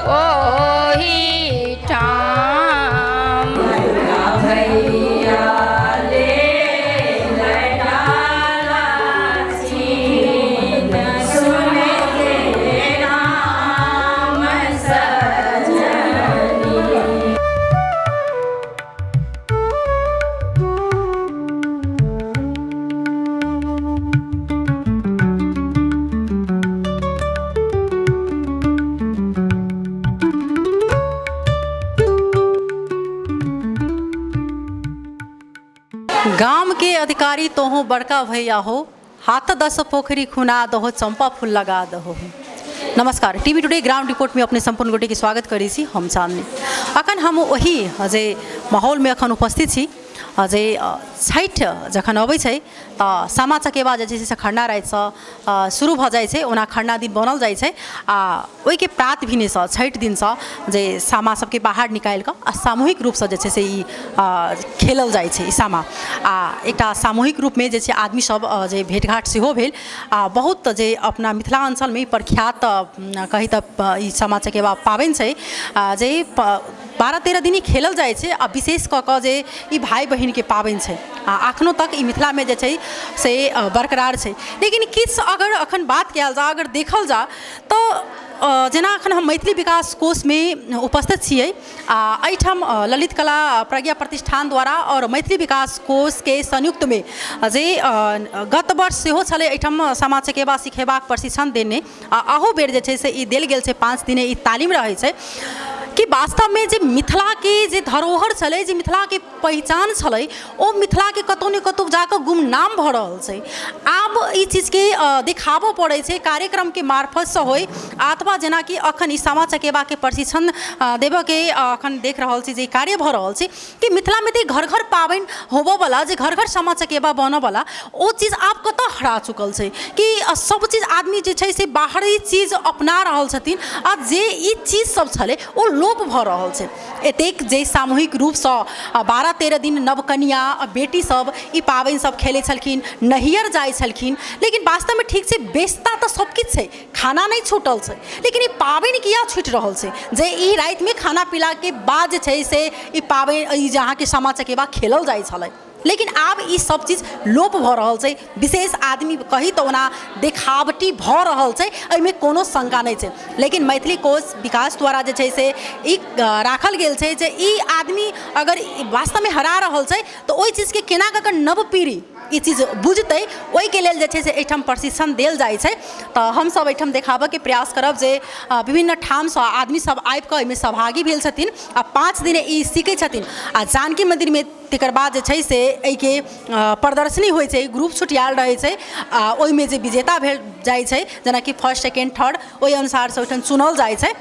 ओही ठाम भैया गाम के अधिकारी तो हो बड़का भैया हो, हाथ 10 पोखरी खुना दहो, चंपा फूल लगा दहो। नमस्कार, टीवी टुडे ग्राउंड रिपोर्ट में अपने संपूर्ण गोटे के स्वागत करी छी हम सामने। अखन हम वही जे माहौल में अखन उपस्थित छी जे छठ जखन अबै छै तऽ सामा चकेबा जे छै से खरना रातिसँ शुरू भऽ जाइ छै। ओना खरना दिन बनल जाइ छै आ ओहिके प्रात भिनेसँ छठि दिनसँ जे सामा सबके बाहर निकालि कऽ आ सामूहिक रूपसँ जे छै से ई खेलल जाइ छै ई सामा। आ एकटा सामूहिक रूपमे जे छै आदमी सब जे भेँटघाट सेहो भेल आ बहुत जे अपना मिथिलाञ्चलमे प्रख्यात कही तऽ ई सामा चकेबा पाबनि छै जे 12-13 दिन खेलल जाइ छै आ विशेष कऽ कऽ जे ई भाई बहिनके पाबनि छै आ एखनो तक ई मिथिलामे जे छै से बरकरार छै। लेकिन किछु अगर एखन बात कयल जा, अगर देखल जा तऽ जेना एखन हम मैथिली विकास कोषमे उपस्थित छियै आ एहिठाम ललित कला प्रज्ञा प्रतिष्ठान द्वारा और मैथिली विकास कोषके संयुक्तमे जे गत वर्ष सेहो छलै एहिठाम सामा चकेबा सिखेबाक प्रशिक्षण देने आ अहू बेर जे छै से ई देल गेल छै 5 दिने ई तालीम रहै छै कि वास्तव में जे मिथिला के जे धरोहर छलै, जे मिथिला के पहचान छलै, ओ मिथिला के कतौ ने कतौ जाकर गुमनाम भऽ रहल छै। आब ई चीज के दिखाबो पड़ै छै कार्यक्रम के मार्फत से होय अथवा जेना कि अखन ई सामा चकेबा के प्रशिक्षण देबऽ के अखन देख रहल छी जे कार्य भऽ रहल छै कि मिथिला में घर घर पाबनि होबऽ वाला, जे घर घर सामा चकेबा बनऽ वाला ओ चीज आब कतऽ हरा चुकल छै कि सब चीज आदमी जे छै से बाहरी चीज अपना रहल छथिन आ जे ई चीज सब छलै ओ लोप भऽ रहल छै। एतेक जे सामूहिक रूपसँ 12-13 दिन नवकनिया बेटी सब ई पाबनि सब खेलै छलखिन, नैहर जाइ छलखिन, लेकिन वास्तवमे ठीक छै व्यस्तता तऽ सब किछु छै, खाना नहीं छूटल छै, लेकिन ई पाबनि किया छूटि रहल छै जे ई रातिमे खाना पीला के बाद जे छै से ई पाबनि ई जे अहाँके सामा चकेबा खेलल जाइ छलै। लेकिन आब ई सब चीज लोप भऽ रहल छै। विशेष आदमी कही तऽ ओना देखावटी भऽ रहल छै, एहिमे कोनो शंका नहीं छै। लेकिन मैथिली कोष विकास द्वारा जे छै से ई राखल गेल छै जे ई आदमी अगर वास्तवमे हरा रहल छै तऽ ओहि चीजके केना कऽ नव पीढ़ी ई चीज बुझतै, ओहिके लेल जे छै से एहिठाम प्रशिक्षण देल जाइ छै। तऽ हमसब एहिठाम देखाबऽके प्रयास करब जे विभिन्न ठामसँ आदमी सब आबि कऽ एहिमे सहभागी भेल छथिन आ 5 दिने ई सीखै छथिन आ जानकी मन्दिरमे तकर बाद जे छै से एहिके प्रदर्शनी होइ छै, ग्रुप छुटियाल रहै छै आ ओहिमे जे विजेता भेल जाइ छै जेनाकि फर्स्ट सेकेंड थर्ड ओहि अनुसारसँ ओहिठाम चुनल जाइ छै,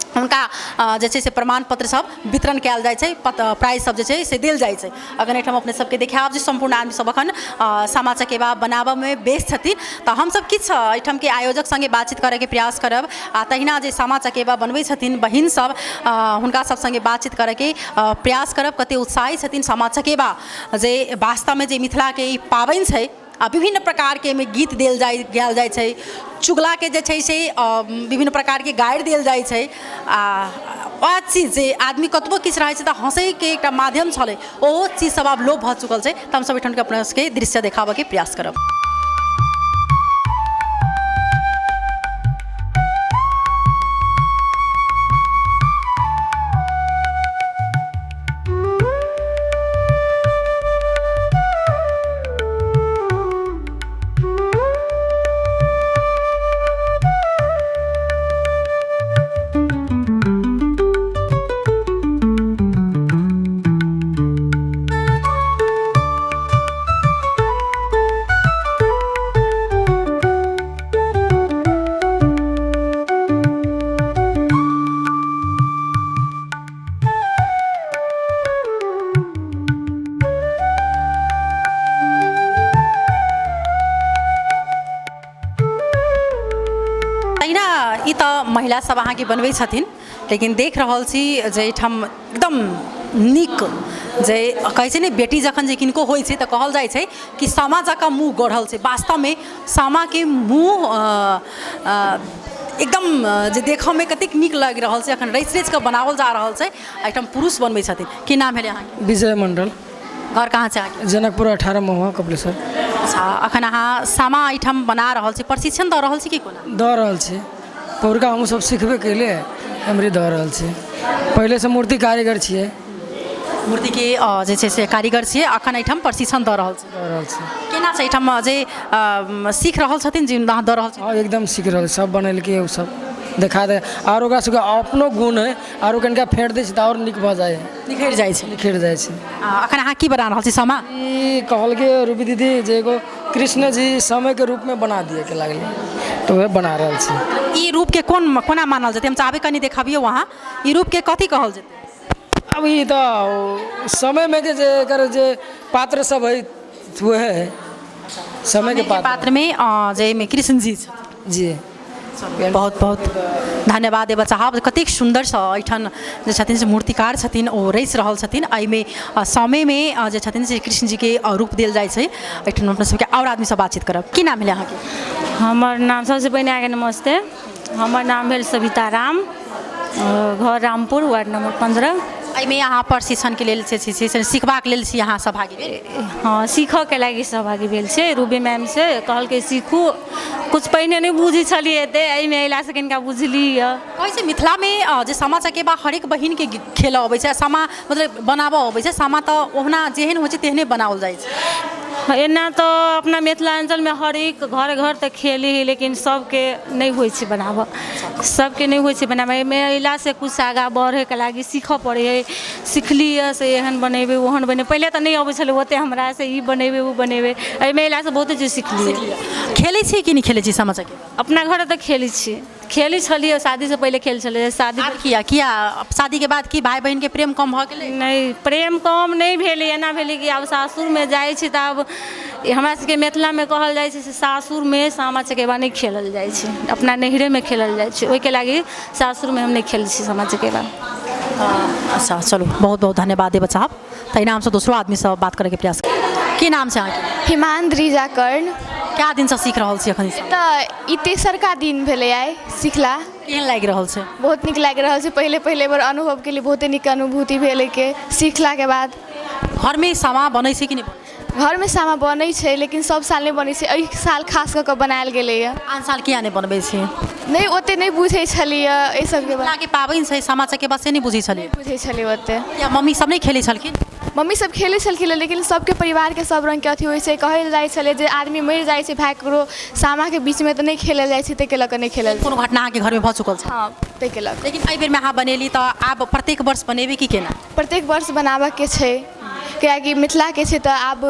हुनका जे छै से प्रमाण पत्र सब वितरण कयल जाइ छै, प्राइज सब जे छै से देल जाइ छै। अगर एहिठाम अपने सबके देखायब जे सम्पूर्ण आदमी सब अखन सामा चकेबा बनाबऽमे व्यस्त छथिन तऽ हमसब किछु एहिठाम के आयोजक संगे बातचीत करैके प्रयास करब आ तहिना जे सामा चकेबा बनबै छथिन बहिन सब हुनका सब संगे बातचीत करैके प्रयास करब, कते उत्साही छथिन सामा चकेबा जे वास्तवमे जे मिथिलाके ई पाबनि छै आ विभिन्न प्रकार के में गीत गायल जाइ छै, चुगला के जे छै से विभिन्न प्रकार के गारि देल जाइ छै आ वह चीज जे आदमी कतबो किछु रहै छै तऽ हँसै के एकटा माध्यम छलै ओहो चीज सब आब लोप भऽ चुकल छै। तऽ हमसब एहिठाम के अपना सबके दृश्य देखाबऽ के प्रयास करब। ई तऽ महिला सब अहाँके बनबै छथिन, लेकिन देख रहल छी जे एहिठाम एकदम नीक जे कहै छै ने बेटी जखन जे किनको होइ छै तऽ कहल जाइ छै कि सामा जकाँ मुँह गढ़ल छै। वास्तवमे सामाके मुँह एकदम जे देखऽमे कतेक नीक लागि रहल छै अखन रचि रचि कऽ बनाओल जा रहल छै आइटम पुरुष बनबै छथिन की नाम भेलै अहाँके विजय मंडल घर कहाँ छै अहाँके जनकपुर 18 महुआ कपिलेश्वर अच्छा अखन अहाँ सामा आइटम बना रहल छी प्रशिक्षण दऽ रहल छी कि कोना दऽ रहल छी पौरका हमहूँ सब सिखबे कैले एमरी दऽ रहल छी पहले से मूर्ति कारीगर छियै मूर्तिके जे छै से कारीगर छियै अखन एहिठाम प्रशिक्षण दऽ रहल छी केना छै एहिठाम जे सीख रहल छथिन जे अहाँ दऽ रहल छी हाँ एकदम सीख रहल सब बनेलकै ओ सब देखा दे और ओकरा सबके अपनो गुण है और कनिका फेंट दै छै तऽ और नीक भऽ जाइ है निखरि जाइ छै निखरि जाइ छै अखन अहाँ की बना रहल छी सामा ई कहलकै रूबी दीदी जे एगो कृष्ण जी समय के रूप में बना दिए के लागलै तो वह बना रहल छी ई रूपके कोना मानल जेतै हम चाहबै कनि देखाबियौ वहाँ ई रूपके कथी कहल जेतै अब ई तऽ समय में जे एकर जे पात्र सब है वह है समय के पात्र में जाहिमे कृष्ण जी जी बहुत बहुत धन्यवाद बच्चा साहब कतेक सुंदर सँ एहिठाम जे छथिन से मूर्तिकार छथिन ओ रचि रहल छथिन एहिमे समयमे जे छथिन से कृष्ण जी के रूप देल जाइ छै एहिठाम अपना सबके और आदमी सँ बातचीत करब की नाम भेलै अहाँके हमर नाम सबसे पहिने आगे नमस्ते हमर नाम भेल सविता राम घर रामपुर वार्ड नंबर 15 एहिमे अहाँ प्रशिक्षणके लेल से सिखबाक लेल छी अहाँ सहभागी हाँ सीखऽके लागि सहभागी भेल छै रूबी मैम से कहलकै सीखू कुछ पहिने नहीं बुझै छलिए एते एहिमे अयलासँ कनिका बुझलियै वैसे मिथिलामे जे सामा चकेबा हरेक बहिनके खेलऽ अबै छै सामा मतलब बनाबऽ अबै छै सामा तऽ ओहना जेहन होइ छै तेहने बनाओल जाइ छै एना तऽ अपना मिथिलांचलमे हरेक घर घर तऽ खेली है लेकिन सबके नहीं होइ छै बनाबऽ सबके नहीं होइ छै बनाबऽ एहिमे अयलासँ कुछ आगाँ बढ़ैके लागि सीखऽ पड़ै है सिखलिए से एहन बनेबै ओहन बनेबै पहिले तऽ नहीं अबै छलै ओते हमरा से ई बनेबै ओ बनेबै एहिमे अयलासँ बहुते चीज सिखलिए खेलै छी कि नहीं खेलै छी सामा चकेबा अपना घर तऽ खेलै छी खेली छलिए शादी से पहले खेल छलिए शादी किया शादी के बाद की भाई बहन के प्रेम कम भऽ गेलै नहीं प्रेम कम नहीं भेलै एना भेलै कि आब सासुरमे जाइ छी तऽ आब हमरा सबके मिथिलामे कहल जाइ छै से सासुरमे सामा चकेबा नहीं खेलल जाइ छै अपना नैहरेमे खेलल जाइ छै ओहिके लागि सासुरमे हम नहीं खेलै छी सामा चकेबा अच्छा चलो बहुत बहुत धन्यवाद है बच्चा साहब तहिना हमसे दूसरो आदमी से बात करे के प्रयास की नाम छै अहाँके हिमांद्रिजा कर्ण क्या दिन से सीख रहल छी अखन तऽ ई तेसरका दिन भेलै आइ सिखला केहन लागि रहल छै बहुत नीक लागि रहल छै पहिले बार अनुभव के लिए बहुते नीक अनुभूति भेलै के सीखला के बाद घरमे सामा बनै छै कि नहीं घरमे सामा बनै छै लेकिन सब साल नहीं बनै छै एहि साल खास कऽ बनायल गेलैए आन साल किया नहीं बनबै छी नहीं ओते नहीं बुझै छलिए एहि सबके बारे के पाबनि छै सामा चकेबा से नहीं बुझै छलिए बुझै छलिए ओते या मम्मी सब नहीं खेलै छलखिन मम्मी सब खेलै छलखिन लेकिन सबके परिवार के सब रंग के अथी होइ छै कहल जाइ छलै जे आदमी मरि जाइ छै भाय ककरो सामा के बीच में तऽ नहीं खेलल जाइ छै ताहिके लऽ कऽ नहीं खेलल कोनो घटना अहाँके घरमे भऽ चुकल छै हाँ ताहिके लऽ कऽ लेकिन एहि बेरमे अहाँ बनेली तऽ आब प्रत्येक वर्ष बनेबै कि केना प्रत्येक वर्ष बनाबऽके छै कियाकि मिथिलाके छै तऽ आब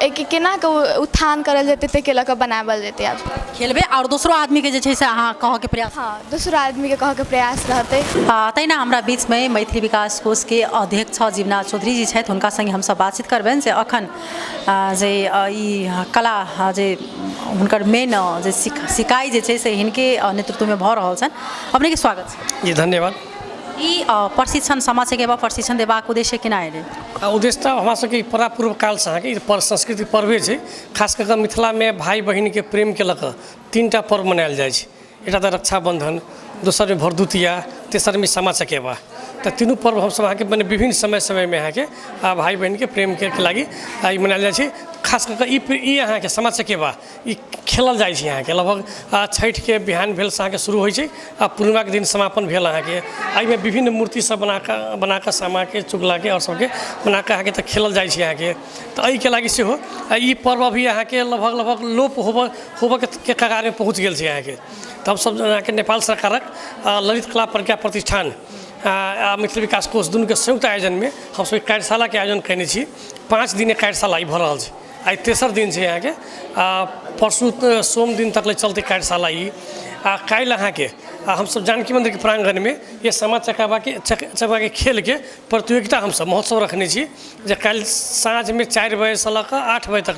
एहिके केना कऽ उत्थान करल जेतै ताहिके लऽ कऽ बनावल जेतै आब खेलबै और दोसरो आदमीके जे छै से अहाँ कहऽके प्रयास हाँ दोसरो आदमीके कहऽके प्रयास रहतै तहिना हमरा बीचमे मैथिली विकास कोषके अध्यक्ष जीवना चौधरी जी छथि हुनका संगे हमसब बातचीत करबनि जे अखन जे ई कला जे हुनकर मेन जे सिकाइ जे छै से हिनके नेतृत्वमे भऽ रहल छनि अपनेके स्वागत छै जी धन्यवाद ई प्रशिक्षण सामा चकेबा प्रशिक्षण देबाक उद्देश्य केना अयलै उद्देश्य तऽ हमरा सबके परापूर्व कालसँ अहाँके ई संस्कृति पर्वे छै खास कऽ मिथिलामे भाई बहिनके प्रेमके लऽ कऽ 3टा पर्व मनायल जाइ छै एकटा तऽ रक्षाबंधन दोसरमे भरदुतिया तेसरमे सामा चकेबा तऽ तीनू पर्व हमसब अहाँके मने विभिन्न समयमे अहाँके भाई बहिनके प्रेमके लागि ई मनायल जाइ छै खास कऽ ई अहाँके सामा चकेबा ई खेलल जाइ छै अहाँके लगभग छठिके बिहान भेल से अहाँके शुरू होइ छै आ पूर्णिमाके दिन समापन भेल अहाँके एहिमे विभिन्न मूर्ति सब बनाकऽ सामाके चुगलाके आओर सबके बनाकऽ अहाँके तऽ खेलल जाइ छै अहाँके तऽ एहिके लागि सेहो ई पर्व अभी अहाँके लगभग लोप होबऽके कगारमे पहुँच गेल छै अहाँके तऽ हमसब अहाँके नेपाल सरकारक ललित कला प्रज्ञा प्रतिष्ठान मैथिली विकास कोष दुनूके संयुक्त आयोजनमे हमसब कार्यशालाके आयोजन कयने छी 5 दिनके कार्यशाला ई भऽ रहल छै आइ तेसर दिन छै अहाँके परसू सोम दिन तक चलते कार्यशाला ई काल्हि अहाँके हमसब जानकी मन्दिरके प्राङ्गणमे ये सामा चकेबाके खेलके प्रतियोगिता हमसब महोत्सव रखने छी जे काल्हि साँझमे 4 बजेसँ लऽ कऽ 8 बजे तक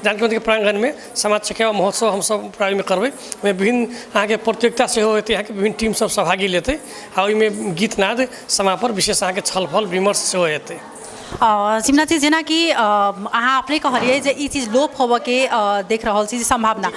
जानकी मन्दिरके प्राङ्गणमे सामा चकेबा महोत्सव हमसब प्रारम्भ करबै ओहिमे विभिन्न अहाँके प्रतियोगिता सेहो हेतै अहाँके विभिन्न टीम सब सहभागी लेतै आ ओहिमे गीत नाद समापर विशेष अहाँके छलफल विमर्श सेहो हेतै जिमना जी जेना कि अहाँ अपने कहलिए जे ई चीज लोप होबऽ के देख रहल छी संभावना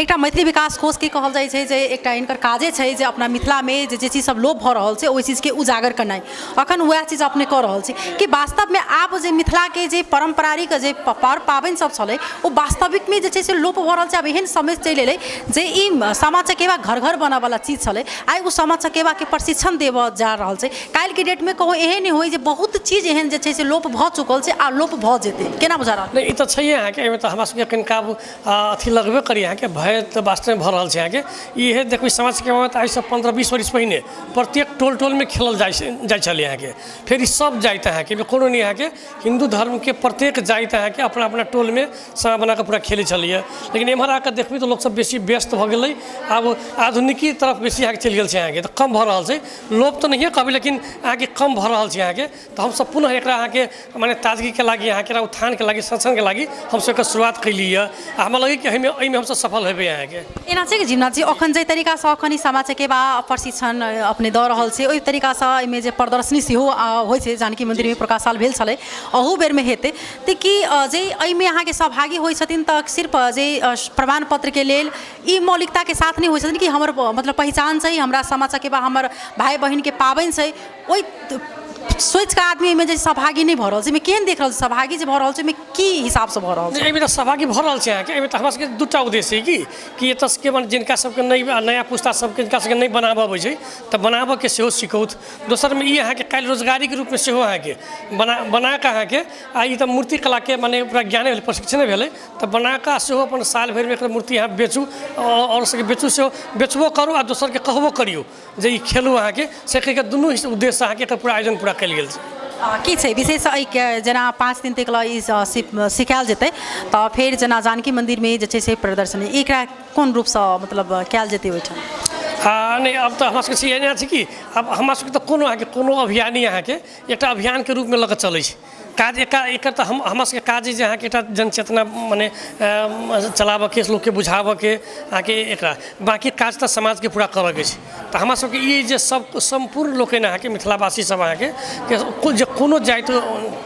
एकटा मैथिली विकास कोष के कहल जाइ छै जे एकटा इनकर काजे छै जे अपना मिथिला में जे चीज सब लोप भऽ रहल छै ओहि चीज के उजागर करनाइ अखन वएह चीज अपने कऽ रहल छी कि वास्तव में आब जे मिथिला के जे पारंपरिक जे पर्व पाबनि सब छलै ओ वास्तविक में जे छै से लोप भऽ रहल छै। आब एहन समय चलि एलै जे ई सामा चकेवा घर घर बनऽ वाला चीज छलै आइ ओ सामा चकेवा के प्रशिक्षण देबऽ जा रहल छै। काल्हि के डेट में कहू एहन नहि होइ जे बहुत चीज एहन जे छै से लोप भऽ चुकल छै आ लोप भऽ जेतै केना बुझा रहल नहीं ई तो छैहे अहाँके एहिमे तऽ हमरा सबके कनिका अथी लगबे करी अहाँके भय तऽ वास्तवमे भऽ रहल छै अहाँके इहे देखबै समाज के तऽ आइसँ 15-20 वर्ष पहिने प्रत्येक टोल टोलमे खेलल जाइ छलै अहाँके फेर ई सब जाइत अहाँके कोनो नहीं अहाँके हिंदू धर्म के प्रत्येक जाइत अहाँके अपना अपना टोलमे सामा बना कऽ पूरा खेलै छलैए। लेकिन एम्हर आके देखबै तऽ लोक सब बेसी व्यस्त भऽ गेलै आब आधुनिकी तरफ बेसी अहाँके चलि गेल छै अहाँके तऽ कम भऽ रहल छै लोप तऽ नहिए कहबै लेकिन अहाँके कम भऽ रहल छै अहाँके तऽ हमसब पुनः एकरा अहाँके माने ताजगी के लागि अहाँके उत्थान के लागि संरक्षण के लागि हमसब एकर शुरुआत कैली है आ हमरा लगे कि एहिमे हमसब सफल हेबै अहाँके। एना छै कि जिमनाथ जी अखन जे तरीका से अखन ई सामा चकेवा प्रशिक्षण अपने दऽ रहल छै ओहि तरीका से एहिमे जे प्रदर्शनी सेहो होइ छै जानकी मंदिर में प्रकाश साल भेल छलै अहू बेर में हेतै तऽ कि जे एहिमे अहाँके सहभागी होइ छथिन तऽ सिर्फ जे प्रमाण पत्र के लेल ई मौलिकता के साथ नहीं होइ छथिन कि हमर मतलब पहचान छै हमरा सामा चकेवा हमर भाई बहन के पाबनि छै ओहि सोच का आदमी में सहभागी नहीं भऽ रहल छै केहन देख रहल सहभागी जे भऽ रहल छै की हिसाब से भऽ रहल छै। एहिमे तऽ सहभागी भऽ रहल छै अहाँके एहिमे तऽ हमरा सबके दूटा उद्देश्य है कि एतऽ के जिनका सबके नहीं नया पुस्ता सबके जिनका सबके नहीं बनाबऽ अबै छै तऽ बनाबऽ के सेहो सिखौत। दोसर में ई अहाँके काल्हि रोजगारी के रूप में सेहो अहाँके बना कऽ अहाँके आ ई तऽ मूर्ति कला के माने पूरा ज्ञाने भेलै प्रशिक्षणे भेलै तऽ बना कऽ सेहो अपन साल भरि में एकर मूर्ति अहाँ बेचू और सबके बेचू सेहो बेचबो करू आ दोसर के कहबो करियौ जे ई खेलू अहाँके से कहि कऽ दुनू उद्देश्य अहाँके एकर पूरा आयोजन पूरा कयल गेल छै। की छै विशेष जेना 5 दिन तक ई सिखायल जेतै तऽ फेर जेना जानकी मंदिर में जे छै से प्रदर्शनी एकरा कोन रूप से मतलब कयल जेतै ओहिठाम। नहीं अब तो हमरा सबके एना छै कि अब हमरा सबके तऽ कोनो अभियान ही अहाँके एकटा अभियान के रूप में लऽ कऽ चलै छै काज एकर तऽ हमरा सबके काज है जे अहाँके एकटा जनचेतना मने चलाबऽ के लोकके बुझाबऽ के अहाँके एकरा बाकी काज तऽ समाज के पूरा करऽ के छै तऽ हमरा सबके ई जे सब संपूर्ण लोकनि अहाँके मिथिलावासी सब अहाँके जे कोनो जाति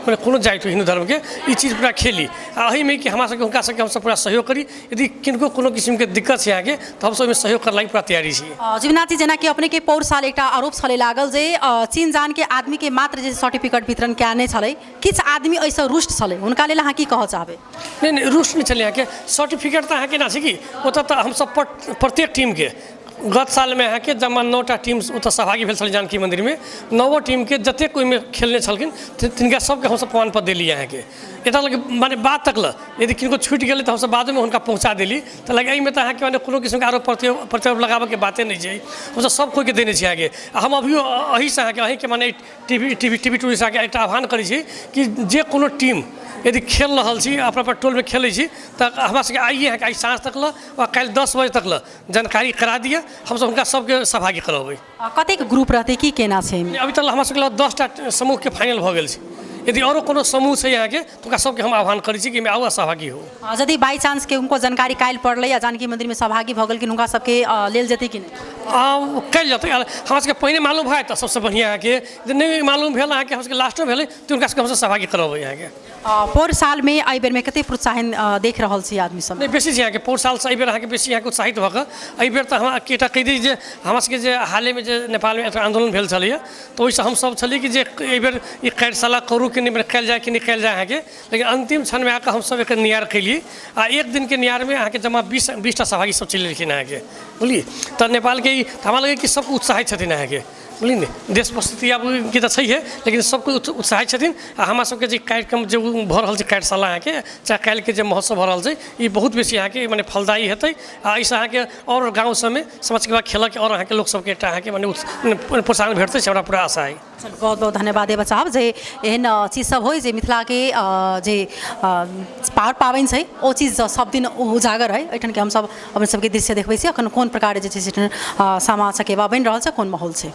मने कोनो जाति हिंदू धर्म के ई चीज पूरा खेली आ एहि में कि हमरा सबके हुनका सबके हमसब पूरा सहयोग करी यदि किनको कोनो किस्म के दिक्कत छै अहाँके तऽ हमसब ओहिमे सहयोग करला पूरा तैयारी छी। जीवनाथ जी जेना कि अपने के पौर साल एकटा आरोप छलै लागल जे चीन जान के आदमी के मात्र जे सर्टिफिकेट वितरण कयने छलै किछु आदमी ऐसा रुष्ट छलै हुनका लेल अहाँ की कहऽ चाहबै। नहीं रुष्ट नहीं छलै अहाँके सर्टिफिकेट तऽ अहाँके ना छै कि ओतऽ तऽ हमसब प्रत्येक टीम के गत साल में अहाँके जमा 9टा टीम ओतऽ सहभागी भेल छलै जानकी मंदिर में 9 टीम के जतेक ओहिमे खेलने छलखिन तिनका सबके हमसब प्रमाण पत्र देली अहाँके एतऽ लगे माने बात तक यदि किनको छूटि गेलै तऽ हमसब बादमे हुनका पहुँचा देली तऽ लगे एहिमे तऽ अहाँके माने कोनो किस्मके आरोप प्रत्यारोप लगाबऽके बाते नहीं छै हमसब सब कोई के देने छी अहाँके हम अभियो एहिसँ अहाँके अहीँके माने टीवी टूरी से एकटा आह्वान करै छी कि जे कोनो टीम यदि खेल रहल छी अपना अपन टोल में खेलै छी तऽ हमरा सबके आइए अहाँके आइ साँझ तक वा काल्हि 10 बजे तक जानकारी करा दिअ हमसब हुनका सबके सहभागी करबै। कतेक ग्रुप रहतै की केना छै अभी तक हमरा सबके 10टा समूह के फाइनल भऽ गेल छै यदि औरो कोनो समूह छै अहाँके तऽ ओकरा सबके हम आह्वान करै छी कि एहिमे आउ सहभागी हो। यदि बाई चांस के उनको जानकारी काल्हि पड़लै या जानकी मंदिर में सहभागी भऽ गेलखिन हुनका सबके लेल जेतै कि नहीं कल जेतै हमरा सबके पहिने मालूम भए तऽ सबसे बढ़िया अहाँके जे नहीं मालूम भेल अहाँके हमरा सबके लास्टो भेलै तऽ हुनका सबके हमसब सहभागी करबै अहाँके। पौर साल में एहि बेर में कते प्रोत्साहन देख रहल छी आदमी सब नहीं बेसी छै अहाँके पौर साल से एहि बेर अहाँके बेसी अहाँके उत्साहित भऽ कऽ एहि बेर तऽ हमरा एकटा कहि दी जे हमरा सबके जे हाले में जे नेपाल में एकटा आंदोलन भेल छलैए तऽ ओहिसँ हमसब छलिए कि जे एहि बेर ई कार्यशाला करू कि नहीं कयल जाए कि नहीं कयल जाए अहाँके लेकिन अंतिम क्षण में आके हमसब एकर नियार कैलिए आ एक दिन के नियार में अहाँके जमा 20टा सहभागी सब चलि एलखिन अहाँके बुझलिए तऽ नेपाल के हमरा लगे कि सबको उत्साहित छथिन अहाँके बुझलिए ने देश परिस्थिति अब की तऽ छैहे लेकिन सबको उत्साहित छथिन आ हमरा सबके जे कार्यक्रम जे भऽ रहल छै कार्यशाला अहाँके चाहे काल्हि के जे महोत्सव भऽ रहल छै ई बहुत बेसी अहाँके माने फलदायी हेतै आ एहिसँ अहाँके और गाँव सबमे समाज के खेलक और अहाँके लोक सबके एकटा अहाँके माने प्रोत्साहन भेटतै से हमरा पूरा आशा है। बहुत बहुत धन्यवाद है बच्चा जे एहन चीज सब हो जे मिथिला के जे पाबनि छै ओ चीज सब दिन उजागर है एठन के हमसब अपन सबके दृश्य देखबै छी अखन कोन प्रकार जे छै से सामा चकेवा बनि रहल छै कोन माहौल छै।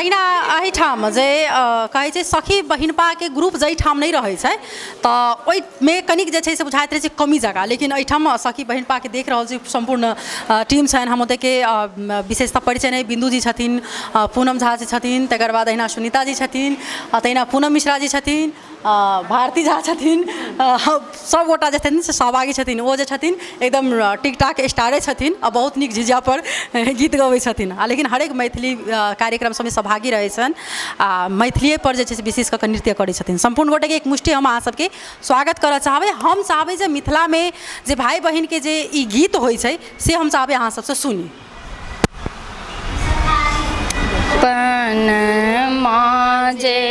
तहिना एहिठाम जे कहै छै सखी बहिनपाके ग्रुप जाहिठाम नहीं रहै छै तऽ ओहिमे कनिक जे छै से बुझाइत रहै छै कमी जगह, लेकिन एहिठाम सखी बहिनपाके देख रहल छी सम्पूर्ण टीम छनि। हम ओतयके विशेषता परिचय नहीं, बिन्दु जी छथिन, पूनम झा जी छथिन, तकर बाद अहिना सुनीता जी छथिन, तहिना पूनम मिश्रा जी छथिन, भारती झा छथिन, सबगोटा जे छथिन से सहभागी छथिन। ओ जे छथिन एकदम टिकटाक स्टारे छथिन आ बहुत नीक झिझिया पर गीत गबै छथिन, लेकिन हरेक मैथिली कार्यक्रम सबमे सहभागी रहै छनि आ मैथिलीए पर जे छै से विशेष कऽ कऽ नृत्य करै छथिन। सम्पूर्ण गोटेके एक मुष्टि हम अहाँ सबके स्वागत करऽ चाहबै। हम चाहबै जे मिथिलामे जे भाई बहिनके जे ई गीत होइ छै से हम चाहबै अहाँ सबसँ सुनी। पन माजे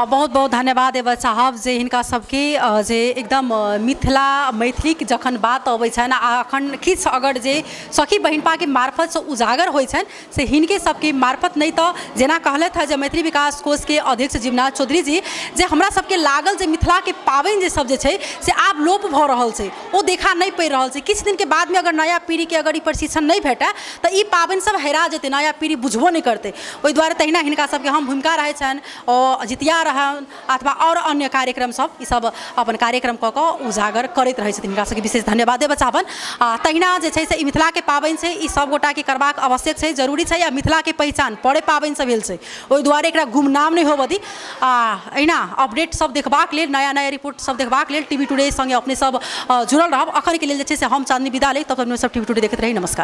बहुत बहुत धन्यवाद देव साहब जे हिनका सबके जे एकदम मिथिला मैथिलीक जखन बात अबै छनि आ अखन किछु अगर जे सखी बहिनपाके मार्फत से उजागर होइ छनि से हिनके सबके मार्फत नहीं तो जेना कहलथि जे मैथिली विकास कोषके अध्यक्ष जीवनाथ चौधरी जी जे हमरा सबके लागल जे मिथिलाके पाबनि जे सब जे छै से आब लोप भऽ रहल छै, ओ देखा नहीं पड़ि रहल छै। किछु दिनके बादमे अगर नया पीढ़ीके अगर ई प्रशिक्षण नहीं भेटै तऽ ई पाबनि सब हेरा जेतै, नया पीढ़ी बुझबो नहीं करतै। ओहि दुआरे तहिना हिनका सबके हम भूमिका रहै छनि ओ जितिया रहनि अथवा और अन्य कार्यक्रम सब ई सब अपन कार्यक्रम कऽ कऽ उजागर करैत रहै छथिन। हिनका सबके विशेष धन्यवाद देबऽ चाहबनि। तहिना जे छै से ई मिथिलाके पाबनि छै, ई सब गोटाके करबाक आवश्यक छै, जरूरी छै आ मिथिलाके पहिचान पड़े पाबनि सब भेल छै, ओहि दुआरे एकरा गुमनाम नहीं होबऽ दी। अहिना अपडेट सब देखबाक लेल, नया नया रिपोर्ट सब देखबाक लेल टीवी टुडे संगे अपने सब जुड़ल रहब। अखन के लेल जे छै से हम चांदनी विदा लै, तब तक सब टीवी टुडे देखैत रही। नमस्कार।